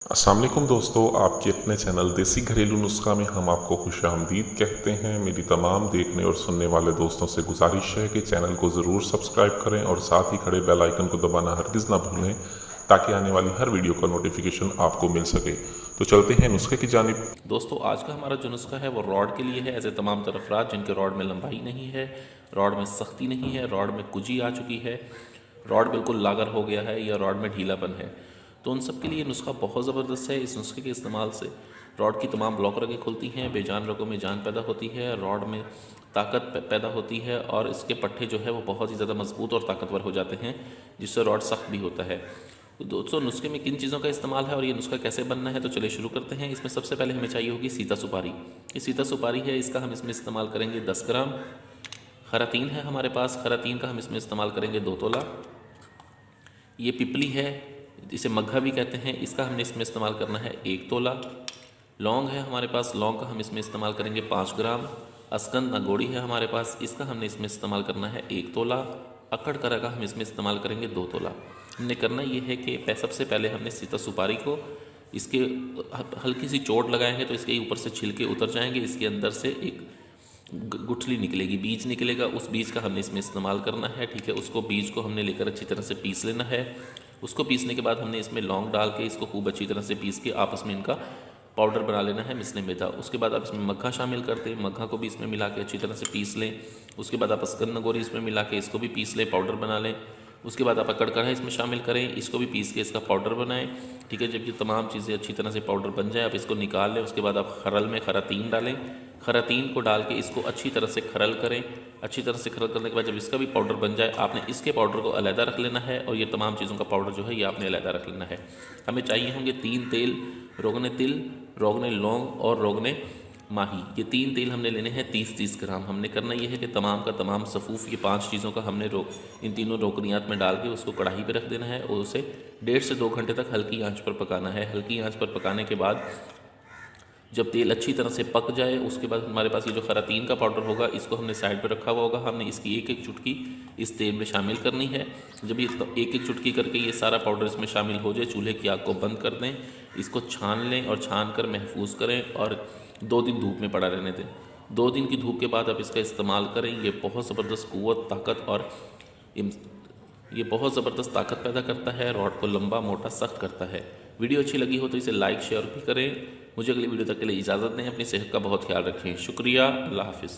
अस्सलाम वालेकुम दोस्तों, आपके अपने चैनल देसी घरेलू नुस्खा में हम आपको खुशामदीद कहते हैं। मेरी तमाम देखने और सुनने वाले दोस्तों से गुजारिश है कि चैनल को ज़रूर सब्सक्राइब करें और साथ ही खड़े बेल आइकन को दबाना हरगिज़ ना भूलें ताकि आने वाली हर वीडियो का नोटिफिकेशन आपको मिल सके। तो चलते हैं नुस्खे की जानिब। दोस्तों, आज का हमारा जो नुस्खा है वो रॉड के लिए है। ऐसे तमाम तरह अफराद जिनके रॉड में लंबाई नहीं है, रॉड में सख्ती नहीं है, रॉड में कुजी आ चुकी है, रॉड बिल्कुल लागर हो गया है या रॉड में ढीलापन है, तो उन सब के लिए नुस्खा बहुत ज़बरदस्त है। इस नुस्खे के इस्तेमाल से रॉड की तमाम ब्लॉक रगें खुलती हैं, बेजान रगों में जान पैदा होती है, रॉड में ताकत पैदा होती है और इसके पट्टे जो है वो बहुत ही ज़्यादा मजबूत और ताकतवर हो जाते हैं, जिससे रॉड सख्त भी होता है। तो दोस्तों, नुस्खे में किन चीज़ों का इस्तेमाल है और ये नुस्खा कैसे बनना है, तो चलिए शुरू करते हैं। इसमें सबसे पहले हमें चाहिए होगी सीता सुपारी। ये सीता सुपारी है, इसका हम इसमें इस्तेमाल करेंगे 10 ग्राम। खरातीन है हमारे पास, खरातीन का हम इसमें इस्तेमाल करेंगे 2 तोला। ये पिपली है, इसे मग्घा भी कहते हैं, इसका हमने इसमें इस्तेमाल करना है 1 तोला। लौंग है हमारे पास, लौंग का हम इसमें इस्तेमाल करेंगे 5 ग्राम। अस्कंद नागोड़ी है हमारे पास, इसका हमने इसमें इस्तेमाल करना है 1 तोला। अक्कड़ करा का हम इसमें इस्तेमाल करेंगे 2 तोला। हमने करना ये है कि सबसे पहले हमने सीता सुपारी को इसके हल्की सी चोट लगाएंगे तो इसके ऊपर से छिलके उतर जाएंगे, इसके अंदर से एक गुठली निकलेगी, बीज निकलेगा, उस बीज का हमने इसमें इस्तेमाल करना है। ठीक है, उसको बीज को हमने लेकर अच्छी तरह से पीस लेना है। उसको पीसने के बाद हमने इसमें लौंग डाल के इसको खूब अच्छी तरह से पीस के आपस में इनका पाउडर बना लेना है, मिसले मेदा। उसके बाद आप इसमें मग्घा शामिल करते हैं, मग्घा को भी इसमें मिला के अच्छी तरह से पीस लें। उसके बाद आप अस्कंद नगोरी इसमें मिला के इसको भी पीस लें, पाउडर बना लें। उसके बाद आप अक्कड़ कढ़ा इसमें शामिल करें, इसको भी पीस के इसका पाउडर बनाएं। ठीक है, जब ये तमाम चीज़ें अच्छी तरह से पाउडर बन जाए आप इसको निकाल लें। उसके बाद आप खरल में खरातीन डालें, खरातीन को डाल के इसको अच्छी तरह से खरल करें। अच्छी तरह से खरल करने के बाद जब इसका भी पाउडर बन जाए आपने इसके पाउडर को अलहदा रख लेना है और ये तमाम चीज़ों का पाउडर जो है ये आपने अलहदा रख लेना है। हमें चाहिए होंगे 3 तेल, रोगने तिल, रोगने लौंग और रोगने माही। ये 3 तेल हमने लेने हैं 30-30 ग्राम। हमने करना ये है कि तमाम का तमाम सफ़ूफ़ ये 5 चीज़ों का हमने इन तीनों रोकनियात में डाल के उसको कढ़ाई पे रख देना है और उसे 1.5 से 2 घंटे तक हल्की आंच पर पकाना है। हल्की आंच पर पकाने के बाद जब तेल अच्छी तरह से पक जाए उसके बाद हमारे पास ये जो खरातीन का पाउडर होगा इसको हमने साइड पर रखा हुआ होगा, हमने इसकी एक एक चुटकी इस तेल में शामिल करनी है। जब ये एक एक चुटकी करके ये सारा पाउडर इसमें शामिल हो जाए, चूल्हे की आग को बंद कर दें, इसको छान लें और छान कर महफूज करें और 2 दिन धूप में पड़ा रहने दें। 2 दिन की धूप के बाद आप इसका इस्तेमाल करें। ये बहुत ज़बरदस्त क़ुव्वत, ताकत और ये बहुत ज़बरदस्त ताकत पैदा करता है, रॉड को लंबा मोटा सख्त करता है। वीडियो अच्छी लगी हो तो इसे लाइक शेयर भी करें। मुझे अगली वीडियो तक के लिए इजाज़त दें। अपनी सेहत का बहुत ख्याल रखें। शुक्रिया, अल्लाह हाफ़िज़।